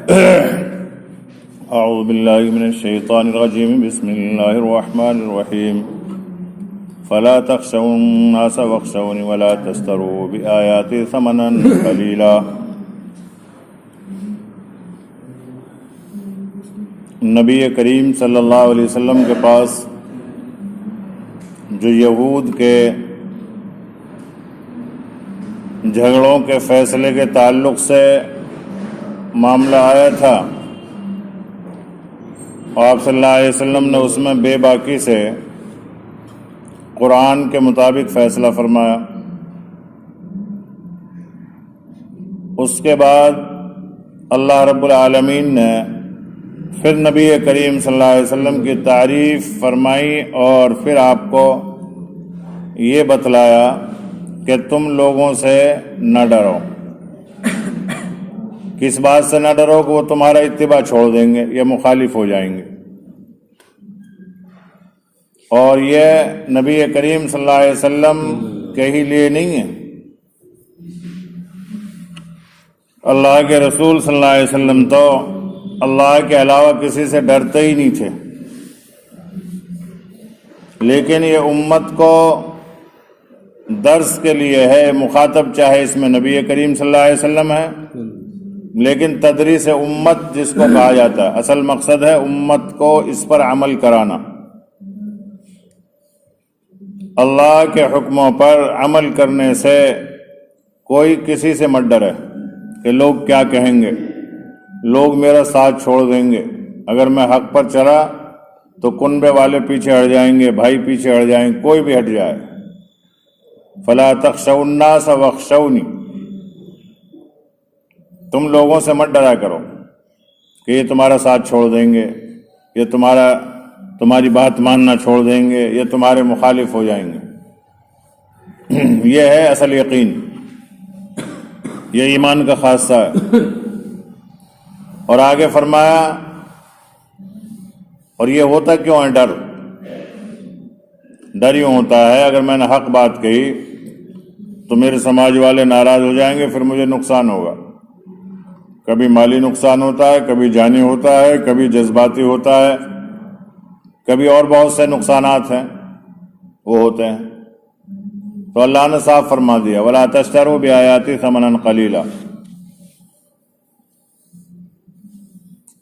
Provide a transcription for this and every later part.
اعوذ باللہ من الشیطان الرجیم بسم اللہ الرحمن الرحیم فلا تخشوا الناس واخشوني ولا تشتروا بآیاتی ثمنا قلیلا۔ نبی کریم صلی اللہ علیہ وسلم کے پاس جو یہود کے جھگڑوں کے فیصلے کے تعلق سے معاملہ آیا تھا، آپ صلی اللہ علیہ وسلم نے اس میں بے باکی سے قرآن کے مطابق فیصلہ فرمایا۔ اس کے بعد اللہ رب العالمین نے پھر نبی کریم صلی اللہ علیہ وسلم کی تعریف فرمائی اور پھر آپ کو یہ بتلایا کہ تم لوگوں سے نہ ڈرو۔ کس بات سے نہ ڈرو کہ وہ تمہارا اتباع چھوڑ دیں گے یا مخالف ہو جائیں گے۔ اور یہ نبی کریم صلی اللہ علیہ وسلم کے ہی لیے نہیں ہے، اللہ کے رسول صلی اللہ علیہ وسلم تو اللہ کے علاوہ کسی سے ڈرتے ہی نہیں تھے، لیکن یہ امت کو درس کے لیے ہے، مخاطب چاہے اس میں نبی کریم صلی اللہ علیہ وسلم ہے، لیکن تدریس امت جس کو کہا جاتا ہے، اصل مقصد ہے امت کو اس پر عمل کرانا، اللہ کے حکموں پر عمل کرنے سے کوئی کسی سے مت ڈرے کہ لوگ کیا کہیں گے، لوگ میرا ساتھ چھوڑ دیں گے، اگر میں حق پر چلا تو کنبے والے پیچھے ہٹ جائیں گے، بھائی پیچھے ہٹ جائیں گے، کوئی بھی ہٹ جائے۔ فلا تخشوا الناس واخشونی، تم لوگوں سے مت ڈرا کرو کہ یہ تمہارا ساتھ چھوڑ دیں گے، یہ تمہاری بات ماننا چھوڑ دیں گے، یہ تمہارے مخالف ہو جائیں گے۔ یہ ہے اصل یقین، یہ ایمان کا خاصہ ہے۔ اور آگے فرمایا، اور یہ ہوتا کیوں ہے ڈر؟ ڈر یوں ہوتا ہے اگر میں نے حق بات کہی تو میرے سماج والے ناراض ہو جائیں گے، پھر مجھے نقصان ہوگا، کبھی مالی نقصان ہوتا ہے، کبھی جانی ہوتا ہے، کبھی جذباتی ہوتا ہے، کبھی اور بہت سے نقصانات ہیں وہ ہوتے ہیں۔ تو اللہ نے صاف فرما دیا وَلَا تَشْتَرُوا بِآيَاتِي ثَمَنًا قَلِيلًا،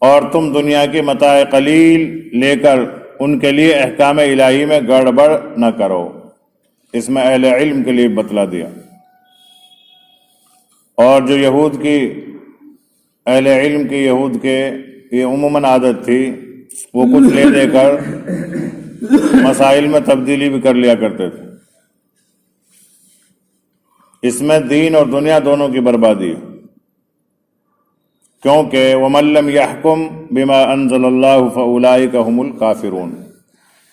اور تم دنیا کی متاع قلیل لے کر ان کے لیے احکام الہی میں گڑبڑ نہ کرو۔ اس میں اہل علم کے لیے بتلا دیا۔ اور جو اہل علم کی یہود کے یہ عموماً عادت تھی، وہ کچھ لے دے کر مسائل میں تبدیلی بھی کر لیا کرتے تھے۔ اس میں دین اور دنیا دونوں کی بربادی ہے، کیونکہ وَمَن لَّمْ يَحْكُم بِمَا أَنزَلَ اللَّهُ فَأُولَٰئِكَ هُمُ الْكَافِرُونَ،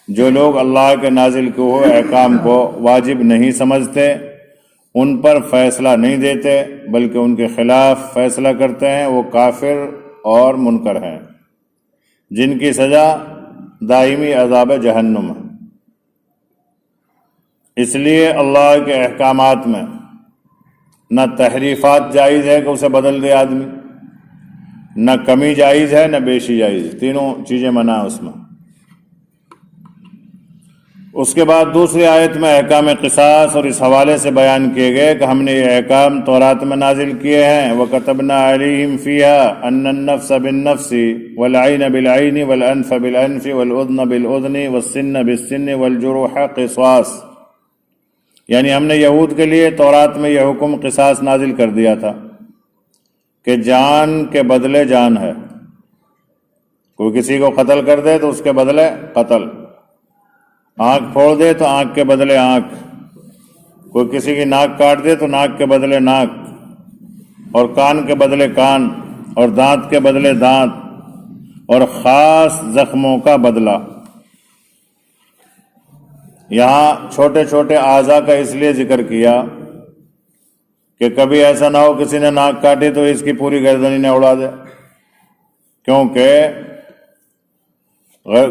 جو لوگ اللہ کے نازل کیے ہوئے احکام کو واجب نہیں سمجھتے، ان پر فیصلہ نہیں دیتے بلکہ ان کے خلاف فیصلہ کرتے ہیں، وہ کافر اور منکر ہیں، جن کی سزا دائمی عذاب جہنم ہے۔ اس لیے اللہ کے احکامات میں نہ تحریفات جائز ہے کہ اسے بدل دے آدمی، نہ کمی جائز ہے، نہ بیشی جائز ہے، تینوں چیزیں منع ہیں اس میں۔ اس کے بعد دوسری آیت میں احکام قصاص اور اس حوالے سے بیان کیے گئے کہ ہم نے یہ احکام تورات میں نازل کیے ہیں۔ وَكَتَبْنَا عَلَيْهِمْ فِيهَا أَنَّ النَّفْسَ بِالنَّفْسِ وَالْعَيْنَ بِالْعَيْنِ وَالْأَنْفَ بِالْأَنْفِ وَالْأُذْنَ بِالْأُذْنِ وَالسِّنَّ بِالسِّنِّ وَالْجُرُوحَ قِصَاص، یعنی ہم نے یہود کے لیے تورات میں یہ حکم قصاص نازل کر دیا تھا کہ جان کے بدلے جان ہے، کوئی کسی کو قتل کر دے تو اس کے بدلے قتل، آنکھ پھوڑ دے تو آنکھ کے بدلے آنکھ، کوئی کسی کی ناک کاٹ دے تو ناک کے بدلے ناک، اور کان کے بدلے کان، اور دانت کے بدلے دانت، اور خاص زخموں کا بدلہ۔ یہاں چھوٹے چھوٹے اعضاء کا اس لیے ذکر کیا کہ کبھی ایسا نہ ہو کسی نے ناک کاٹی تو اس کی پوری گردن ہی نہ اڑا دے، کیونکہ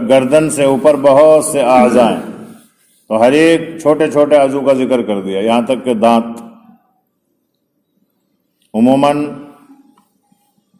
گردن سے اوپر بہت سے اعضاء ہیں، تو ہر ایک چھوٹے چھوٹے عضو کا ذکر کر دیا، یہاں تک کہ دانت۔ عموماً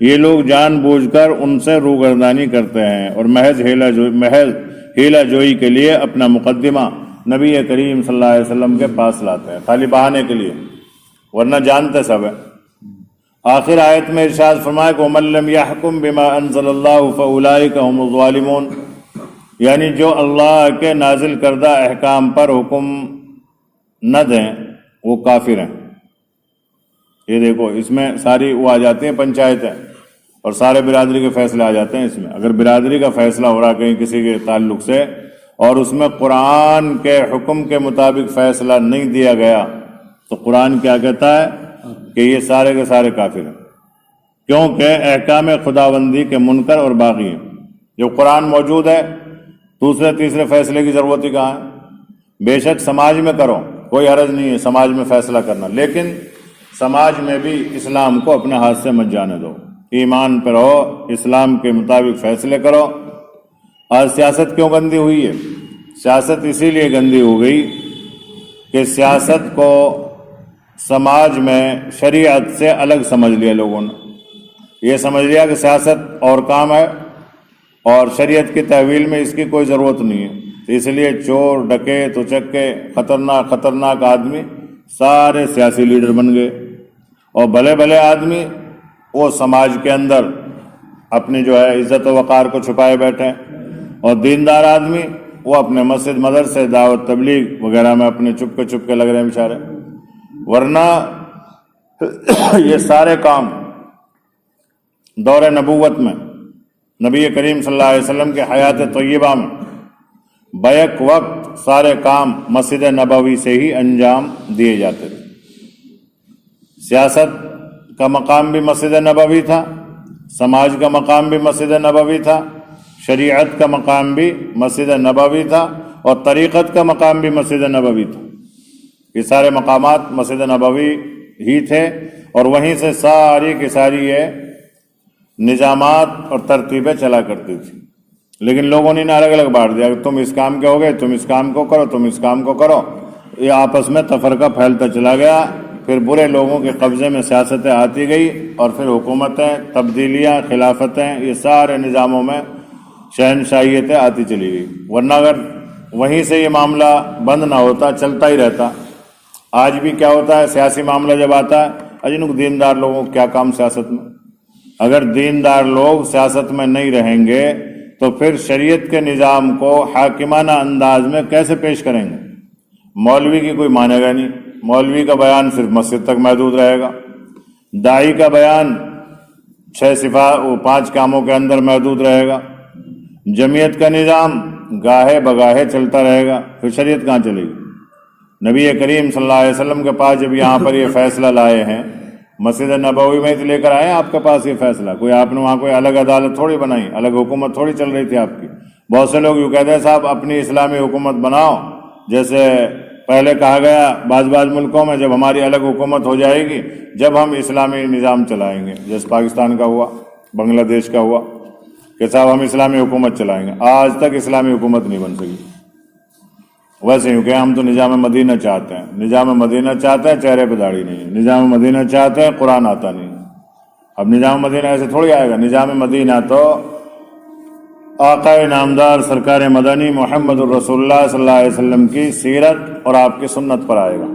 یہ لوگ جان بوجھ کر ان سے روگردانی کرتے ہیں اور محض ہیلا جوئی کے لیے اپنا مقدمہ نبی کریم صلی اللہ علیہ وسلم کے پاس لاتے ہیں، خالی بہانے کے لیے، ورنہ جانتے سب ہے۔ آخر آیت میں ارشاد فرمایا کہ وَمَن لَّمْ يَحْكُم بِمَا أَنزَلَ اللَّهُ فَأُولَٰئِكَ هُمُ الظَّالِمُونَ، یعنی جو اللہ کے نازل کردہ احکام پر حکم نہ دیں وہ کافر ہیں۔ یہ دیکھو اس میں ساری وہ آ جاتی ہیں پنچایتیں اور سارے برادری کے فیصلے آ جاتے ہیں اس میں۔ اگر برادری کا فیصلہ ہو رہا کہیں کسی کے تعلق سے اور اس میں قرآن کے حکم کے مطابق فیصلہ نہیں دیا گیا تو قرآن کیا کہتا ہے کہ یہ سارے کے سارے کافر ہیں، کیونکہ احکام خداوندی کے منکر اور باغی ہیں۔ جب قرآن موجود ہے دوسرے تیسرے فیصلے کی ضرورت ہی کہاں ہے؟ بے شک سماج میں کرو، کوئی حرج نہیں ہے سماج میں فیصلہ کرنا، لیکن سماج میں بھی اسلام کو اپنے ہاتھ سے مت جانے دو، ایمان پر رہو، اسلام کے مطابق فیصلے کرو۔ آج سیاست کیوں گندی ہوئی ہے؟ سیاست اسی لیے گندی ہو گئی کہ سیاست کو سماج میں شریعت سے الگ سمجھ لیا لوگوں نے۔ یہ سمجھ لیا کہ سیاست اور کام ہے اور شریعت کی تحویل میں اس کی کوئی ضرورت نہیں ہے، تو اس لیے چور ڈکیت اچکے خطرناک آدمی سارے سیاسی لیڈر بن گئے، اور بھلے بھلے آدمی وہ سماج کے اندر اپنی جو ہے عزت و وقار کو چھپائے بیٹھے، اور دیندار آدمی وہ اپنے مسجد مدرسے دعوت تبلیغ وغیرہ میں اپنے چپ کے لگ رہے ہیں بیچارے۔ ورنہ یہ سارے کام دور نبوت میں نبی کریم صلی اللہ علیہ وسلم کے حیات طیبہ میں بیک وقت سارے کام مسجد نبوی سے ہی انجام دیے جاتے تھے۔ سیاست کا مقام بھی مسجد نبوی تھا، سماج کا مقام بھی مسجد نبوی تھا، شریعت کا مقام بھی مسجد نبوی تھا، اور طریقت کا مقام بھی مسجد نبوی تھا۔ یہ سارے مقامات مسجد نبوی ہی تھے، اور وہیں سے ساری کی ساری یہ نظامات اور ترتیبیں چلا کرتی تھی۔ لیکن لوگوں نے الگ الگ بانٹ دیا کہ تم اس کام کے ہو گئے، تم اس کام کو کرو، تم اس کام کو کرو۔ یہ آپس میں تفرقہ پھیلتا چلا گیا، پھر برے لوگوں کے قبضے میں سیاستیں آتی گئی، اور پھر حکومتیں، تبدیلیاں، خلافتیں، یہ سارے نظاموں میں شہنشاہیتیں آتی چلی گئی۔ ورنہ اگر وہیں سے یہ معاملہ بند نہ ہوتا، چلتا ہی رہتا۔ آج بھی کیا ہوتا ہے، سیاسی معاملہ جب آتا ہے اجنک دیندار لوگوں کو کیا کام سیاست میں؟ اگر دیندار لوگ سیاست میں نہیں رہیں گے تو پھر شریعت کے نظام کو حاکمانہ انداز میں کیسے پیش کریں گے؟ مولوی کی کوئی مانے گا نہیں، مولوی کا بیان صرف مسجد تک محدود رہے گا، داعی کا بیان 5 کاموں کے اندر محدود رہے گا، جمعیت کا نظام گاہے بگاہے چلتا رہے گا، پھر شریعت کہاں چلے گی؟ نبی کریم صلی اللہ علیہ وسلم کے پاس جب یہاں پر یہ فیصلہ لائے ہیں، مسجد نبوی میں لے کر آئے آپ کے پاس یہ فیصلہ، کوئی آپ نے وہاں کوئی الگ عدالت تھوڑی بنائی، الگ حکومت تھوڑی چل رہی تھی آپ کی۔ بہت سے لوگ یوں کہتے ہیں صاحب اپنی اسلامی حکومت بناؤ، جیسے پہلے کہا گیا بعض ملکوں میں جب ہماری الگ حکومت ہو جائے گی جب ہم اسلامی نظام چلائیں گے، جیسے پاکستان کا ہوا، بنگلہ دیش کا ہوا کہ صاحب ہم اسلامی حکومت چلائیں گے۔ آج تک اسلامی حکومت نہیں بن سکی۔ ویسے یوں کہ ہم تو نظام مدینہ چاہتے ہیں، نظام مدینہ چاہتے ہیں، چہرے پہ داڑھی نہیں ہے، نظام مدینہ چاہتے ہیں، قرآن آتا نہیں ہے۔ اب نظام مدینہ ایسے تھوڑی آئے گا، نظام مدینہ تو آقا نامدار سرکار مدنی محمد الرسول اللہ صلی اللہ علیہ وسلم کی سیرت اور آپ کی سنت پر آئے گا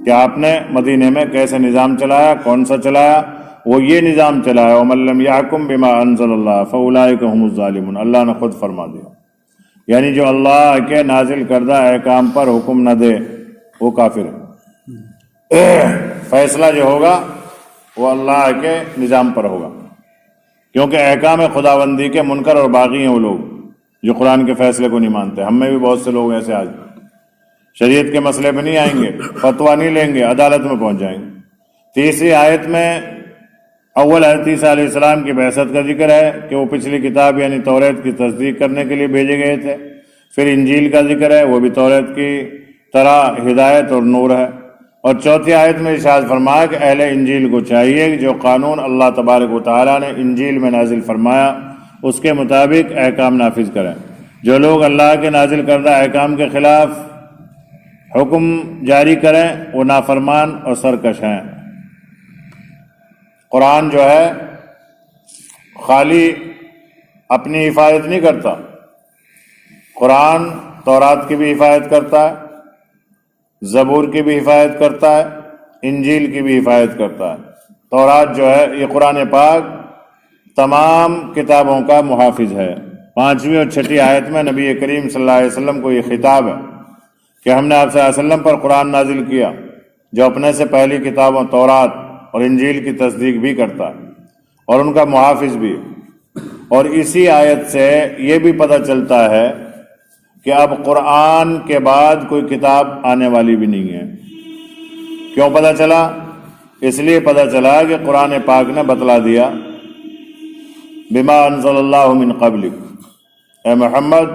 کہ آپ نے مدینے میں کیسے نظام چلایا، کون سا چلایا۔ وہ یہ نظام چلایا وَمَن لَّمْ يَحْكُم بِمَا أَنزَلَ اللَّهُ فَأُولَٰئِكَ هُمُ الظَّالِمُونَ، اللہ نے خود فرما دیا، یعنی جو اللہ کے نازل کردہ احکام پر حکم نہ دے وہ کافر ہے۔ فیصلہ جو ہوگا وہ اللہ کے نظام پر ہوگا، کیونکہ احکام خداوندی کے منکر اور باغی ہیں وہ لوگ جو قرآن کے فیصلے کو نہیں مانتے۔ ہم میں بھی بہت سے لوگ ایسے آج شریعت کے مسئلے پہ نہیں آئیں گے، فتویٰ نہیں لیں گے، عدالت میں پہنچ جائیں گے۔ تیسری آیت میں اول حضرت عیسیٰ علیہ السلام کی بعثت کا ذکر ہے کہ وہ پچھلی کتاب یعنی توریت کی تصدیق کرنے کے لیے بھیجے گئے تھے۔ پھر انجیل کا ذکر ہے، وہ بھی توریت کی طرح ہدایت اور نور ہے۔ اور چوتھی آیت میں ارشاد فرمایا کہ اہل انجیل کو چاہیے کہ جو قانون اللہ تبارک و تعالیٰ نے انجیل میں نازل فرمایا اس کے مطابق احکام نافذ کریں۔ جو لوگ اللہ کے نازل کردہ احکام کے خلاف حکم جاری کریں وہ نافرمان اور سرکش ہیں۔ قرآن جو ہے خالی اپنی حفاظت نہیں کرتا، قرآن تورات کی بھی حفاظت کرتا ہے، زبور کی بھی حفاظت کرتا ہے، انجیل کی بھی حفاظت کرتا ہے۔ تورات جو ہے یہ قرآن پاک تمام کتابوں کا محافظ ہے۔ 5ویں اور 6ٹھی آیت میں نبی کریم صلی اللہ علیہ وسلم کو یہ خطاب ہے کہ ہم نے آپ صلی اللہ علیہ وسلم پر قرآن نازل کیا جو اپنے سے پہلی کتابوں تورات اور انجیل کی تصدیق بھی کرتا ہے اور ان کا محافظ بھی ہے۔ اور اسی آیت سے یہ بھی پتہ چلتا ہے کہ اب قرآن کے بعد کوئی کتاب آنے والی بھی نہیں ہے۔ کیوں پتہ چلا؟ اس لیے پتہ چلا کہ قرآن پاک نے بتلا دیا بما انزل اللہ من قبلک، اے محمد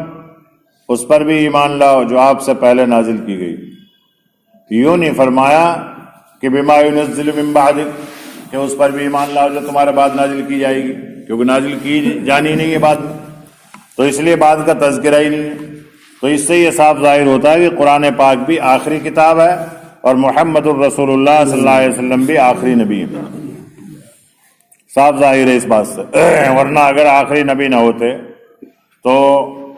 اس پر بھی ایمان لاؤ جو آپ سے پہلے نازل کی گئی۔ یوں نہیں فرمایا کہ بما ينزل من بعدک، کہ اس پر بھی ایمان لاؤ جو تمہارے بعد نازل کی جائے گی، کیونکہ نازل کی جانی نہیں ہے بعد میں، تو اس لیے بعد کا تذکرہ ہی نہیں ہے۔ تو اس سے یہ صاف ظاہر ہوتا ہے کہ قرآن پاک بھی آخری کتاب ہے اور محمد الرسول اللہ صلی اللہ علیہ وسلم بھی آخری نبی ہے۔ صاف ظاہر ہے اس بات سے، ورنہ اگر آخری نبی نہ ہوتے تو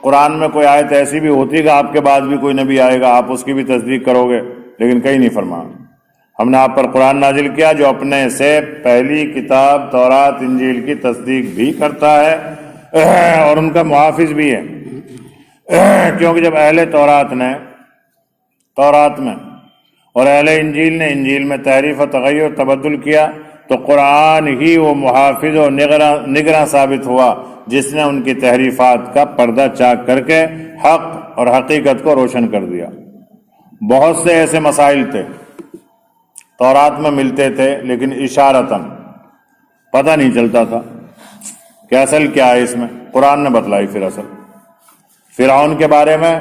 قرآن میں کوئی آیت ایسی بھی ہوتی کہ آپ کے بعد بھی کوئی نبی آئے گا، آپ اس کی بھی تصدیق کرو گے، لیکن کہیں نہیں فرمایا ہم نے آپ پر قرآن نازل کیا جو اپنے سے پہلی کتاب تورات انجیل کی تصدیق بھی کرتا ہے اور ان کا محافظ بھی ہے۔ کیونکہ جب اہل تورات نے تورات میں اور اہل انجیل نے انجیل میں تحریف و تغیر تبدل کیا تو قرآن ہی وہ محافظ و نگراں ثابت ہوا جس نے ان کی تحریفات کا پردہ چاک کر کے حق اور حقیقت کو روشن کر دیا۔ بہت سے ایسے مسائل تھے تورات میں ملتے تھے لیکن اشارتاً پتہ نہیں چلتا تھا کہ اصل کیا ہے، اس میں قرآن نے بتلائی۔ پھر اصل فرعون کے بارے میں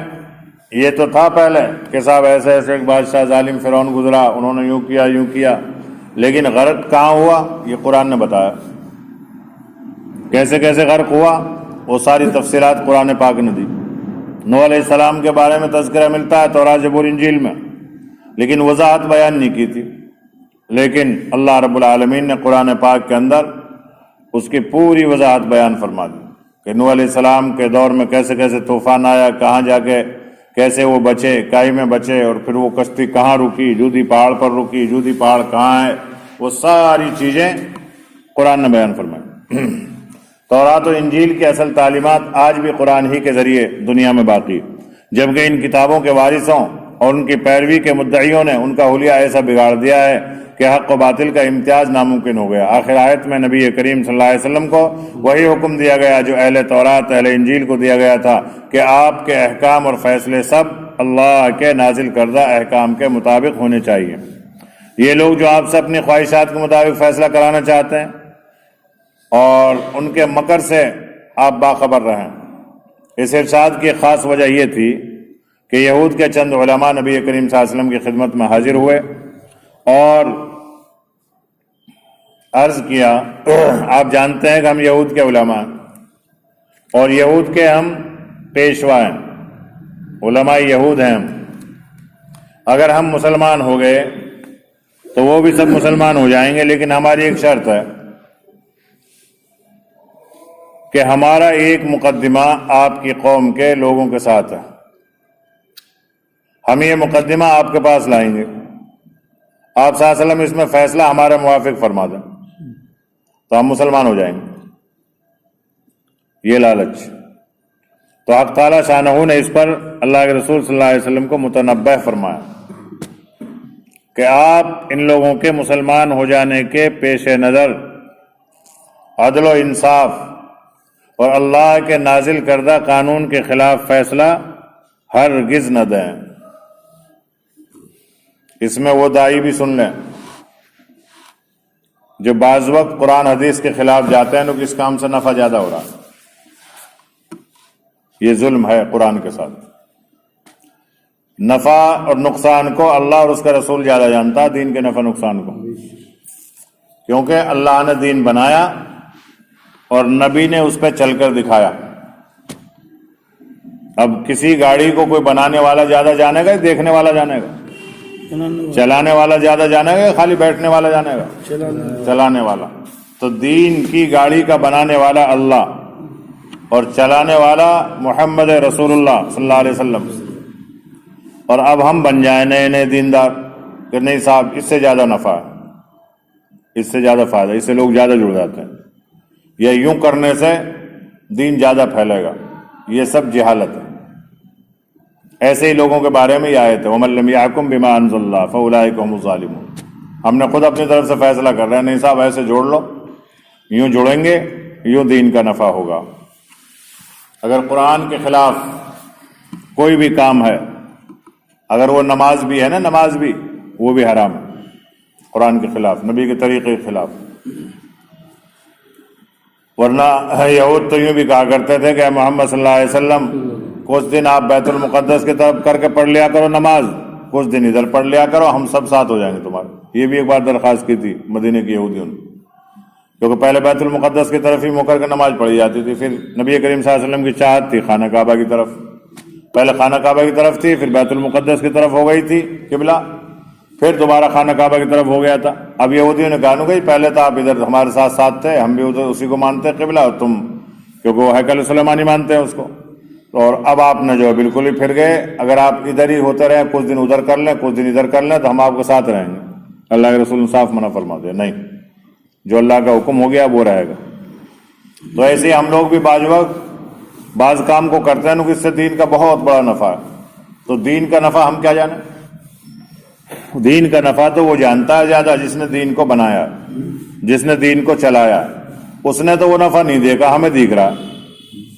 یہ تو تھا پہلے کہ صاحب ایسے ایسے ایک بادشاہ ظالم فرعون گزرا، انہوں نے یوں کیا، لیکن غرق کہاں ہوا یہ قرآن نے بتایا۔ کیسے کیسے غرق ہوا وہ ساری تفصیلات قرآن پاک نے دی۔ نوح علیہ السلام کے بارے میں تذکرہ ملتا ہے تورات زبور انجیل میں، لیکن وضاحت بیان نہیں کی تھی، لیکن اللہ رب العالمین نے قرآن پاک کے اندر اس کی پوری وضاحت بیان فرما دی کہ نوح علیہ السلام کے دور میں کیسے کیسے طوفان آیا، کہاں جا کے کیسے وہ بچے، کائی میں بچے، اور پھر وہ کشتی کہاں رکی، جودی پہاڑ پر رکی، جودی پہاڑ کہاں ہے، وہ ساری چیزیں قرآن نے بیان فرمائی۔ تورات و انجیل کی اصل تعلیمات آج بھی قرآن ہی کے ذریعے دنیا میں باقی، جبکہ ان کتابوں کے وارثوں اور ان کی پیروی کے مدعیوں نے ان کا حلیہ ایسا بگاڑ دیا ہے کہ حق و باطل کا امتیاز ناممکن ہو گیا۔ آخر آیت میں نبی کریم صلی اللہ علیہ وسلم کو وہی حکم دیا گیا جو اہل تورات اہل انجیل کو دیا گیا تھا کہ آپ کے احکام اور فیصلے سب اللہ کے نازل کردہ احکام کے مطابق ہونے چاہیے۔ یہ لوگ جو آپ سے اپنی خواہشات کے مطابق فیصلہ کرانا چاہتے ہیں اور ان کے مکر سے آپ باخبر رہیں۔ اس ارشاد کی خاص وجہ یہ تھی کہ یہود کے چند علماء نبی کریم صلی اللہ علیہ وسلم کی خدمت میں حاضر ہوئے اور عرض کیا، آپ جانتے ہیں کہ ہم یہود کے علماء ہیں اور یہود کے ہم پیشوا ہیں، علماء یہود ہیں ہم، اگر ہم مسلمان ہو گئے تو وہ بھی سب مسلمان ہو جائیں گے، لیکن ہماری ایک شرط ہے کہ ہمارا ایک مقدمہ آپ کی قوم کے لوگوں کے ساتھ ہے، ہم یہ مقدمہ آپ کے پاس لائیں گے، آپ صلی اللہ علیہ وسلم اس میں فیصلہ ہمارے موافق فرما دیں تو ہم مسلمان ہو جائیں گے۔ یہ لالچ تو حق تعالیٰ شانہ نے اس پر اللہ کے رسول صلی اللہ علیہ وسلم کو متنبہ فرمایا کہ آپ ان لوگوں کے مسلمان ہو جانے کے پیش نظر عدل و انصاف اور اللہ کے نازل کردہ قانون کے خلاف فیصلہ ہرگز نہ دیں۔ اس میں وہ داعی بھی سن لیں جو بعض وقت قرآن حدیث کے خلاف جاتے ہیں، لوگ اس کام سے نفع زیادہ ہو رہا ہے، یہ ظلم ہے قرآن کے ساتھ۔ نفع اور نقصان کو اللہ اور اس کا رسول زیادہ جانتا ہے، دین کے نفع نقصان کو، کیونکہ اللہ نے دین بنایا اور نبی نے اس پہ چل کر دکھایا۔ اب کسی گاڑی کو کوئی بنانے والا زیادہ جانے گا، دیکھنے والا جانے گا؟ چلانے والا زیادہ جانے گا یا خالی بیٹھنے والا جانے گا؟ چلانے والا۔ تو دین کی گاڑی کا بنانے والا اللہ اور چلانے والا محمد رسول اللہ صلی اللہ علیہ وسلم، اور اب ہم بن جائیں نئے نئے دیندار کہ نہیں صاحب اس سے زیادہ نفع ہے، اس سے زیادہ فائدہ، اس سے لوگ زیادہ جڑ جاتے ہیں، یا یوں کرنے سے دین زیادہ پھیلے گا، یہ سب جہالت ہے۔ ایسے ہی لوگوں کے بارے میں یہ آیت ہے وَمَن لَّمْ يَحْكُم بِمَا أَنزَلَ اللَّهُ فَأُولَٰئِكَ هُمُ الظَّالِمُونَ۔ ہم نے خود اپنی طرف سے فیصلہ کر رہے ہیں، نہیں صاحب ایسے جوڑ لو، یوں جڑیں گے یوں دین کا نفع ہوگا۔ اگر قرآن کے خلاف کوئی بھی کام ہے، اگر وہ نماز بھی ہے نا، نماز بھی وہ بھی حرام ہے، قرآن کے خلاف، نبی کے طریقے کے خلاف۔ ورنہ یہود تو یوں بھی کہا کرتے تھے کہ محمد صلی اللہ علیہ وسلم کچھ دن آپ بیت المقدس کی طرف کر کے پڑھ لیا کرو نماز، کچھ دن ادھر پڑھ لیا کرو، ہم سب ساتھ ہو جائیں گے تمہارے۔ یہ بھی ایک بار درخواست کی تھی مدینے کی یہودیوں نے، کیونکہ پہلے بیت المقدس کی طرف ہی منہ کر کے نماز پڑھی جاتی تھی، پھر نبی کریم صلی اللہ علیہ وسلم کی چاہت تھی خانہ کعبہ کی طرف، پہلے خانہ کعبہ کی طرف تھی، پھر بیت المقدس کی طرف ہو گئی تھی قبلہ، پھر دوبارہ خانہ کعبہ کی طرف ہو گیا تھا۔ اب یہودیوں نے کہا کہ پہلے تو آپ ادھر ہمارے ساتھ ساتھ تھے، ہم بھی ادھر اسی کو مانتے قبلہ، اور تم کیونکہ وہ ہیکل سلیمانی مانتے ہیں اس کو، اور اب آپ نے جو ہے بالکل ہی پھر گئے، اگر آپ ادھر ہی ہوتے رہے، کچھ دن ادھر کر لیں کچھ دن ادھر کر لیں تو ہم آپ کے ساتھ رہیں گے۔ اللہ کے رسول صاف منع فرما دے، نہیں، جو اللہ کا حکم ہو گیا وہ رہے گا۔ تو ایسے ہی ہم لوگ بھی بعض وقت بعض کام کو کرتے ہیں کہ اس سے دین کا بہت بڑا نفع ہے، تو دین کا نفع ہم کیا جانیں؟ دین کا نفع تو وہ جانتا ہے زیادہ جس نے دین کو بنایا، جس نے دین کو چلایا، اس نے تو وہ نفع نہیں دیکھا، ہمیں دیکھ رہا ہے۔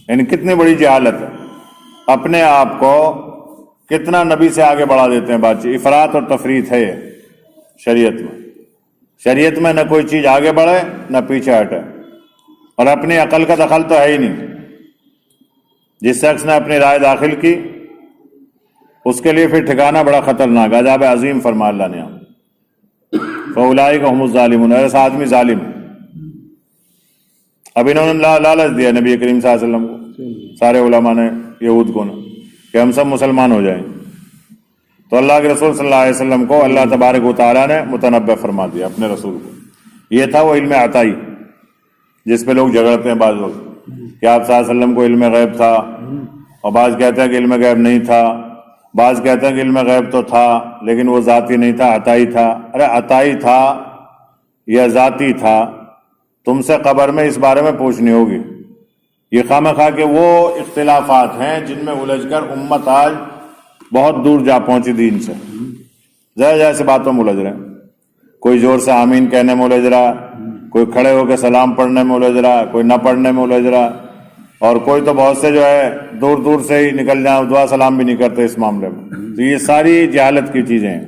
یعنی کتنی بڑی جہالت ہے، اپنے آپ کو کتنا نبی سے آگے بڑھا دیتے ہیں بات چیت، افراط اور تفریط ہے یہ شریعت میں نہ کوئی چیز آگے بڑھے نہ پیچھے ہٹے، اور اپنی عقل کا دخل تو ہے ہی نہیں۔ جس شخص نے اپنی رائے داخل کی اس کے لیے پھر ٹھکانہ بڑا خطرناک، عذاب عظیم فرما اللہ نے، فَأُولَٰئِكَ هُمُ الظَّالِمُونَ، ایسا آدمی ظالم ہے۔ اب انہوں نے لالچ دیا نبی کریم صلی اللہ علیہ وسلم کو، سارے علماء نے، یہود کو، کہ ہم سب مسلمان ہو جائیں، تو اللہ کے رسول صلی اللہ علیہ وسلم کو اللہ تبارک و تعالیٰ نے متنبع فرما دیا اپنے رسول کو۔ یہ تھا وہ علم عطائی جس پہ لوگ جھگڑتے ہیں بعض لوگ کہ آپ صلی اللہ علیہ وسلم کو علم غیب تھا، اور بعض کہتے ہیں کہ علم غیب نہیں تھا، بعض کہتے ہیں کہ علم غیب تو تھا لیکن وہ ذاتی نہیں تھا، عطائی تھا۔ ارے عطائی تھا یا ذاتی تھا، تم سے قبر میں اس بارے میں پوچھنی ہوگی۔ یہ خواہ کہ وہ اختلافات ہیں جن میں الجھ کر امت آج بہت دور جا پہنچی دین سے، ظاہر جیسے باتوں میں الجھ رہے ہیں، کوئی زور سے آمین کہنے میں الجھ رہا، کوئی کھڑے ہو کے سلام پڑھنے میں الجھ رہا، کوئی نہ پڑھنے میں الجھ رہا، اور کوئی تو بہت سے جو ہے دور دور سے ہی نکل جائیں، دعا سلام بھی نہیں کرتے اس معاملے میں۔ تو یہ ساری جہالت کی چیزیں ہیں،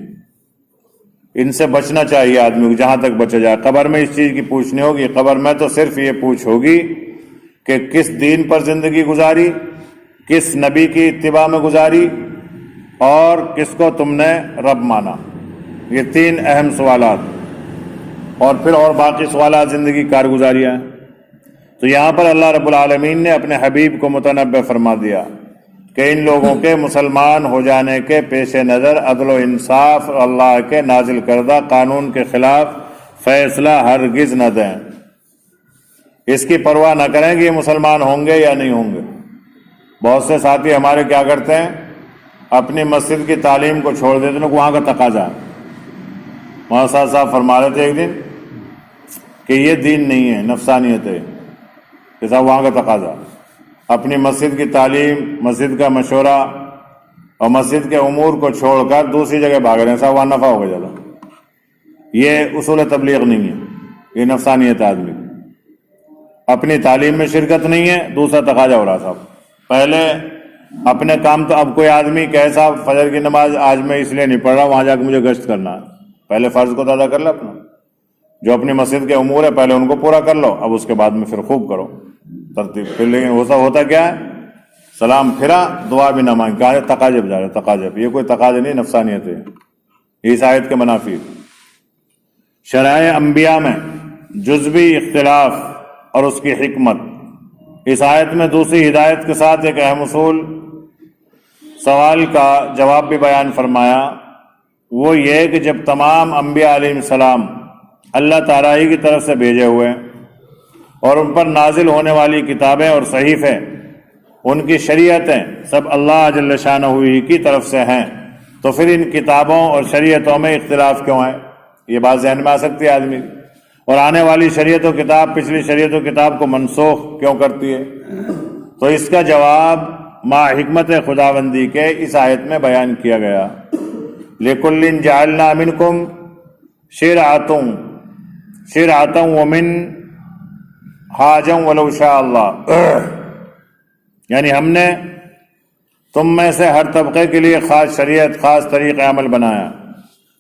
ان سے بچنا چاہیے آدمی کو جہاں تک بچا جائے۔ قبر میں اس چیز کی پوچھنی ہوگی، قبر میں تو صرف یہ پوچھ ہوگی کہ کس دین پر زندگی گزاری، کس نبی کی اتباع میں گزاری، اور کس کو تم نے رب مانا۔ یہ تین اہم سوالات، اور پھر اور باقی سوالات زندگی کارگزاریاں ہیں۔ تو یہاں پر اللہ رب العالمین نے اپنے حبیب کو متنبع فرما دیا کہ ان لوگوں کے مسلمان ہو جانے کے پیش نظر عدل و انصاف اور اللہ کے نازل کردہ قانون کے خلاف فیصلہ ہرگز نہ دیں، اس کی پرواہ نہ کریں کہ یہ مسلمان ہوں گے یا نہیں ہوں گے۔ بہت سے ساتھی ہمارے کیا کرتے ہیں، اپنی مسجد کی تعلیم کو چھوڑ دیتے ہیں، وہاں کا تقاضا ہے۔ وہاں صاحب فرما رہے تھے ایک دن کہ یہ دین نہیں ہے، نفسانیت ہے، کہ صاحب وہاں کا تقاضا، اپنی مسجد کی تعلیم، مسجد کا مشورہ اور مسجد کے امور کو چھوڑ کر دوسری جگہ بھاگ رہے ہیں، صاحب وہاں نفع ہوگا زیادہ۔ یہ اصول تبلیغ نہیں ہے، یہ نفسانیت ہے آدمی کی۔ اپنی تعلیم میں شرکت نہیں ہے، دوسرا تقاضا ہو رہا صاحب۔ پہلے اپنے کام تو، اب کوئی آدمی کہے صاحب فجر کی نماز آج میں اس لیے نہیں پڑھ رہا، وہاں جا کے مجھے گشت کرنا ہے، پہلے فرض کو ادا کر لو اپنا، جو اپنی مسجد کے امور ہے پہلے ان کو پورا کر لو، اب اس کے بعد میں پھر خوب کرو ترتیب۔ پھر لیکن ہوتا کیا ہے، سلام پھرا دعا بھی نہ مانگ، کہا تقاضے بجا رہے، تقاضے، یہ کوئی تقاضے نہیں، نفسانیت ہے، اس آیت کے منافی۔ شرائع انبیاء میں جزوی اختلاف اور اس کی حکمت، اس آیت میں دوسری ہدایت کے ساتھ ایک اہم اصول، سوال کا جواب بھی بیان فرمایا، وہ یہ کہ جب تمام انبیاء علیہ السلام اللہ تعالیٰ ہی کی طرف سے بھیجے ہوئے اور ان پر نازل ہونے والی کتابیں اور صحیفے، ان کی شریعتیں سب اللہ جل شانہ ہی کی طرف سے ہیں، تو پھر ان کتابوں اور شریعتوں میں اختلاف کیوں ہے؟ یہ بات ذہن میں آ سکتی ہے آدمی کی۔ اور آنے والی شریعت و کتاب پچھلی شریعت و کتاب کو منسوخ کیوں کرتی ہے؟ تو اس کا جواب ما حکمت خداوندی کے اس آیت میں بیان کیا گیا۔ لِكُلٍّ جَعَلْنَا مِنْكُمْ شِرْعَةً وَمِنْهَاجًا وَلَوْ شَاءَ اللَّهُ، یعنی ہم نے تم میں سے ہر طبقے کے لیے خاص شریعت، خاص طریق عمل بنایا،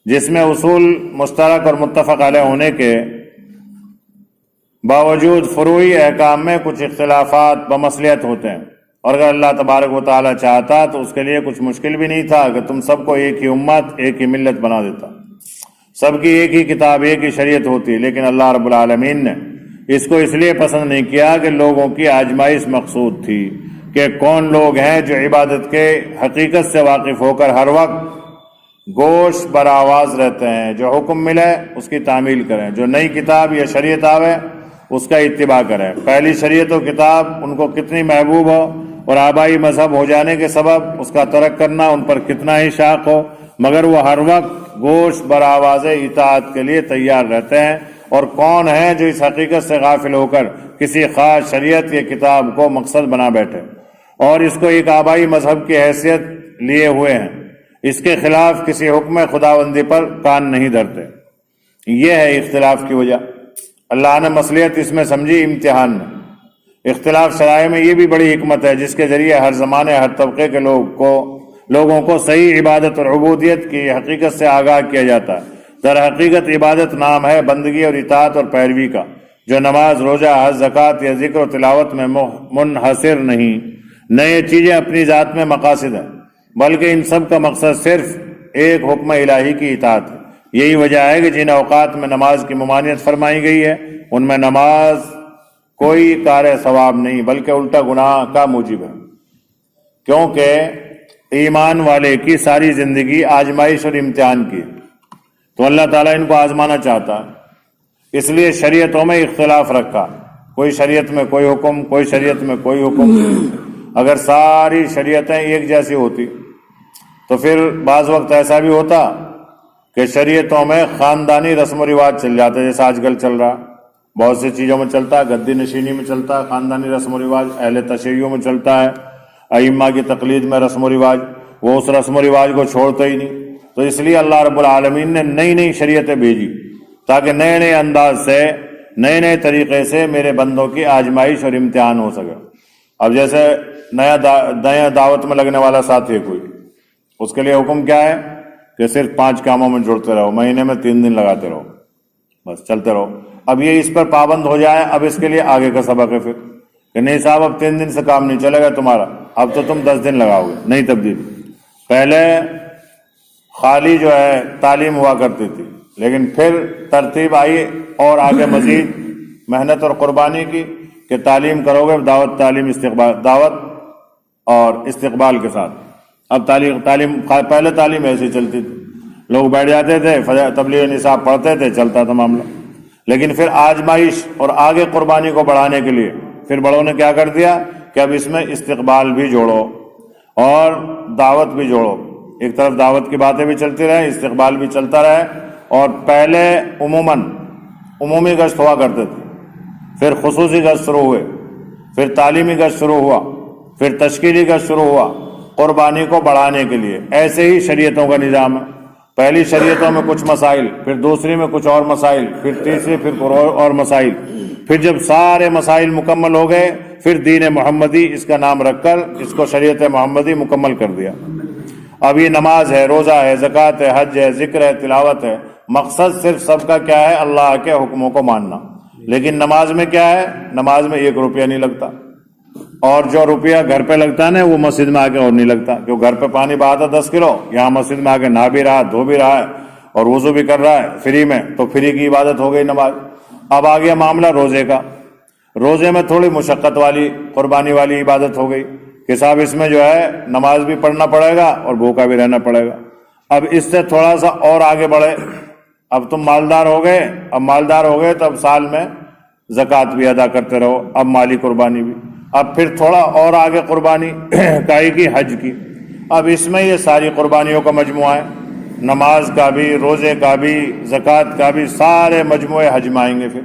جس میں اصول مشترک اور متفق علیہ ہونے کے باوجود فروعی احکام میں کچھ اختلافات بمصلحت ہوتے ہیں، اور اگر اللہ تبارک و تعالی چاہتا تو اس کے لیے کچھ مشکل بھی نہیں تھا کہ تم سب کو ایک ہی امت، ایک ہی ملت بنا دیتا، سب کی ایک ہی کتاب، ایک ہی شریعت ہوتی، لیکن اللہ رب العالمین نے اس کو اس لیے پسند نہیں کیا کہ لوگوں کی آزمائش مقصود تھی کہ کون لوگ ہیں جو عبادت کے حقیقت سے واقف ہو کر ہر وقت گوش بر آواز رہتے ہیں، جو حکم ملے اس کی تعمیل کریں، جو نئی کتاب یا شریعت آوے اس کا اتباع کریں۔ پہلی شریعت و کتاب ان کو کتنی محبوب ہو اور آبائی مذہب ہو جانے کے سبب اس کا ترک کرنا ان پر کتنا ہی شاق ہو، مگر وہ ہر وقت گوش بر آواز اطاعت کے لیے تیار رہتے ہیں۔ اور کون ہیں جو اس حقیقت سے غافل ہو کر کسی خاص شریعت یا کتاب کو مقصد بنا بیٹھے اور اس کو ایک آبائی مذہب کی حیثیت لیے ہوئے ہیں، اس کے خلاف کسی حکم خداوندی پر کان نہیں دھرتے؟ یہ ہے اختلاف کی وجہ۔ اللہ نے مصلحت اس میں سمجھی امتحان میں۔ اختلاف شرائع میں یہ بھی بڑی حکمت ہے جس کے ذریعے ہر زمانے ہر طبقے کے لوگوں کو صحیح عبادت اور عبودیت کی حقیقت سے آگاہ کیا جاتا ہے۔ در حقیقت عبادت نام ہے بندگی اور اطاعت اور پیروی کا، جو نماز، روزہ، حج، زکوٰۃ یا ذکر و تلاوت میں منحصر نہیں۔ نئے چیزیں اپنی ذات میں مقاصد ہیں، بلکہ ان سب کا مقصد صرف ایک حکم الہی کی اطاعت ہے۔ یہی وجہ ہے کہ جن اوقات میں نماز کی ممانعت فرمائی گئی ہے ان میں نماز کوئی کار ثواب نہیں بلکہ الٹا گناہ کا موجب ہے، کیونکہ ایمان والے کی ساری زندگی آزمائش اور امتحان کی، تو اللہ تعالیٰ ان کو آزمانا چاہتا ہے، اس لیے شریعتوں میں اختلاف رکھا، کوئی شریعت میں کوئی حکم، کوئی شریعت میں کوئی حکم۔ اگر ساری شریعتیں ایک جیسی ہوتی تو پھر بعض وقت ایسا بھی ہوتا کہ شریعتوں میں خاندانی رسم و رواج چل جاتے، جیسے آج کل چل رہا، بہت سی چیزوں میں چلتا ہے، گدی نشینی میں چلتا ہے خاندانی رسم و رواج، اہل تشیعوں میں چلتا ہے، ائمہ کی تقلید میں رسم و رواج، وہ اس رسم و رواج کو چھوڑتے ہی نہیں۔ تو اس لیے اللہ رب العالمین نے نئی نئی شریعتیں بھیجی تاکہ نئے نئے انداز سے، نئے نئے طریقے سے میرے بندوں کی آزمائش اور امتحان ہو سکے۔ اب جیسے نیا دعوت میں لگنے والا ساتھی ہے کوئی، اس کے لیے حکم کیا ہے کہ صرف 5 کاموں میں جڑتے رہو، مہینے میں 3 دن لگاتے رہو، بس چلتے رہو۔ اب یہ اس پر پابند ہو جائے، اب اس کے لیے آگے کا سبق ہے پھر کہ نہیں صاحب اب 3 دن سے کام نہیں چلے گا تمہارا، اب تو تم 10 دن لگاؤ گے، نئی تبدیلی۔ پہلے خالی جو ہے تعلیم ہوا کرتی تھی، لیکن پھر ترتیب آئی اور آگے مزید محنت اور قربانی کی کہ تعلیم کرو گے، دعوت، تعلیم، استقبال، دعوت اور استقبال کے ساتھ۔ اب تعلیم پہلے تعلیم ایسی چلتی تھی، لوگ بیٹھ جاتے تھے، تبلیغ نصاب پڑھتے تھے، چلتا تھا معاملہ۔ لیکن پھر آزمائش اور آگے قربانی کو بڑھانے کے لیے پھر بڑوں نے کیا کر دیا کہ اب اس میں استقبال بھی جوڑو اور دعوت بھی جوڑو۔ ایک طرف دعوت کی باتیں بھی چلتی رہے، استقبال بھی چلتا رہے، اور پہلے عمومی گشت ہوا کرتے تھے، پھر خصوصی گشت شروع ہوئے، پھر تعلیمی گشت شروع ہوا، پھر تشکیلی گشت شروع ہوا قربانی کو بڑھانے کے لیے۔ ایسے ہی شریعتوں کا نظام ہے، پہلی شریعتوں میں کچھ مسائل، پھر دوسری میں کچھ اور مسائل، پھر تیسری، پھر اور مسائل، پھر جب سارے مسائل مکمل ہو گئے پھر دین محمدی اس کا نام رکھ کر اس کو شریعت محمدی مکمل کر دیا۔ اب یہ نماز ہے، روزہ ہے، زکوٰۃ ہے، حج ہے، ذکر ہے، تلاوت ہے، مقصد صرف سب کا کیا ہے؟ اللہ کے حکموں کو ماننا۔ لیکن نماز میں کیا ہے؟ نماز میں 1 روپیہ نہیں لگتا، اور جو روپیہ گھر پہ لگتا ہے نا وہ مسجد میں آ کے اور نہیں لگتا، کیوں گھر پہ پانی بہاتا 10 کلو، یہاں مسجد میں آ کے نہا بھی رہا، دھو بھی رہا ہے اور وضو بھی کر رہا ہے فری میں، تو فری کی عبادت ہو گئی نماز۔ اب آ گیا معاملہ روزے کا، روزے میں تھوڑی مشقت والی، قربانی والی عبادت ہو گئی کہ صاحب اس میں جو ہے نماز بھی پڑھنا پڑے گا اور بھوکا بھی رہنا پڑے گا۔ اب اس سے تھوڑا سا اور آگے بڑھے، اب تم مالدار ہو گئے، اب مالدار ہو گئے تو اب سال میں زکوٰۃ بھی ادا کرتے رہو، اب مالی قربانی بھی، اب پھر تھوڑا اور آگے قربانی کائی کی حج کی، اب اس میں یہ ساری قربانیوں کا مجموعہ ہے، نماز کا بھی، روزے کا بھی، زکوٰۃ کا بھی، سارے مجموعے حج میں آئیں گے۔ پھر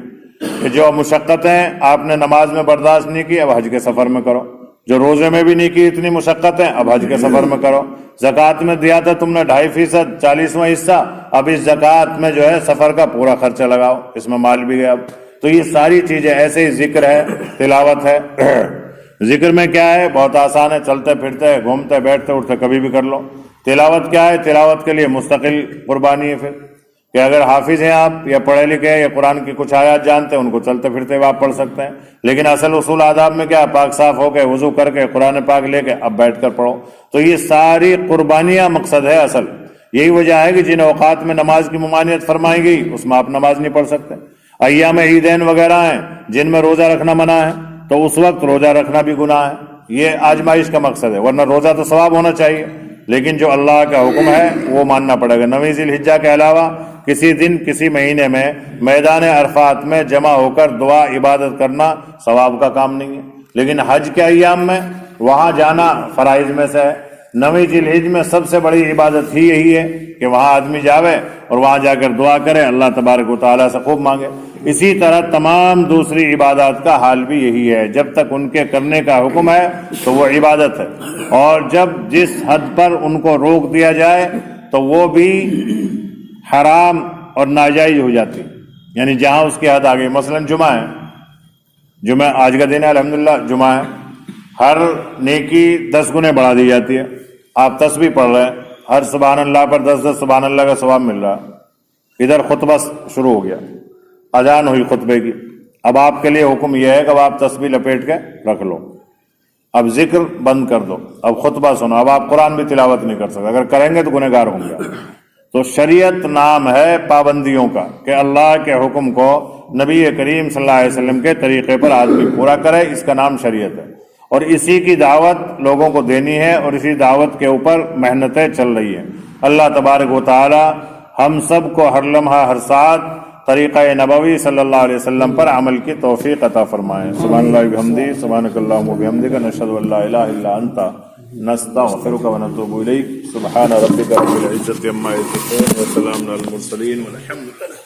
کہ جو مشقتیں آپ نے نماز میں برداشت نہیں کی، اب حج کے سفر میں کرو، جو روزے میں بھی نہیں کی اتنی مشقتیں، اب حج کے سفر میں کرو، زکوٰۃ میں دیا تھا تم نے 2.5%، 40واں حصہ، اب اس زکوٰۃ میں جو ہے سفر کا پورا خرچہ لگاؤ، اس میں مال بھی گیا۔ اب تو یہ ساری چیزیں ایسے ہی، ذکر ہے، تلاوت ہے۔ ذکر میں کیا ہے؟ بہت آسان ہے، چلتے پھرتے، گھومتے بیٹھتے اٹھتے کبھی بھی کر لو۔ تلاوت کیا ہے؟ تلاوت کے لیے مستقل قربانی ہے پھر، کہ اگر حافظ ہیں آپ یا پڑھے لکھے ہیں یا قرآن کی کچھ آیات جانتے ہیں، ان کو چلتے پھرتے ہوئے آپ پڑھ سکتے ہیں، لیکن اصل اصول آداب میں کیا؟ پاک صاف ہو کے، وضو کر کے، قرآن پاک لے کے اب بیٹھ کر پڑھو۔ تو یہ ساری قربانیاں مقصد ہے اصل، یہی وجہ ہے کہ جن اوقات میں نماز کی ممانعت فرمائی گئی اس میں آپ نماز نہیں پڑھ سکتے۔ ایام عیدین وغیرہ ہیں جن میں روزہ رکھنا منع ہے، تو اس وقت روزہ رکھنا بھی گناہ ہے، یہ آزمائش کا مقصد ہے، ورنہ روزہ تو ثواب ہونا چاہیے، لیکن جو اللہ کا حکم ہے وہ ماننا پڑے گا۔ 9 ذی الحجہ کے علاوہ کسی دن کسی مہینے میں میدان عرفات میں جمع ہو کر دعا عبادت کرنا ثواب کا کام نہیں ہے، لیکن حج کے ایام میں وہاں جانا فرائض میں سے ہے۔ 9 ذی الحجہ میں سب سے بڑی عبادت ہی یہی ہے کہ وہاں آدمی جاوے اور وہاں جا کر دعا کرے، اللہ تبارک و تعالیٰ سے خوب مانگے۔ اسی طرح تمام دوسری عبادات کا حال بھی یہی ہے، جب تک ان کے کرنے کا حکم ہے تو وہ عبادت ہے، اور جب جس حد پر ان کو روک دیا جائے تو وہ بھی حرام اور ناجائز ہو جاتی، یعنی جہاں اس کی حد آ گئی۔ مثلا جمعہ ہے، جمعہ آج کا دن ہے، الحمدللہ جمعہ ہے، ہر نیکی 10 گنے بڑھا دی جاتی ہے۔ آپ تسبیح پڑھ رہے ہیں، ہر سبحان اللہ پر 10 سبحان اللہ کا ثواب مل رہا ہے۔ ادھر خطبہ شروع ہو گیا، اذان ہوئی خطبے کی، اب آپ کے لیے حکم یہ ہے کہ اب آپ تسبیح لپیٹ کے رکھ لو، اب ذکر بند کر دو، اب خطبہ سنو، اب آپ قرآن بھی تلاوت نہیں کر سکتے، اگر کریں گے تو گنہگار ہوں گے۔ تو شریعت نام ہے پابندیوں کا، کہ اللہ کے حکم کو نبی کریم صلی اللہ علیہ وسلم کے طریقے پر آدمی پورا کرے، اس کا نام شریعت ہے، اور اسی کی دعوت لوگوں کو دینی ہے، اور اسی دعوت کے اوپر محنتیں چل رہی ہیں۔ اللہ تبارک و تعالی ہم سب کو ہر لمحہ ہر ساتھ طریقہ نبوی صلی اللہ علیہ وسلم پر عمل کی توفیق عطا فرمائے۔ سبحان اللہ وبحمدہ، سبحانک اللہم وبحمدک، نشہد ان لا الہ الا انت، نستغفرک ونتوب الیک۔ سبحان ربک رب العزۃ عما یصفون، وسلام علی المرسلین، والحمد للہ۔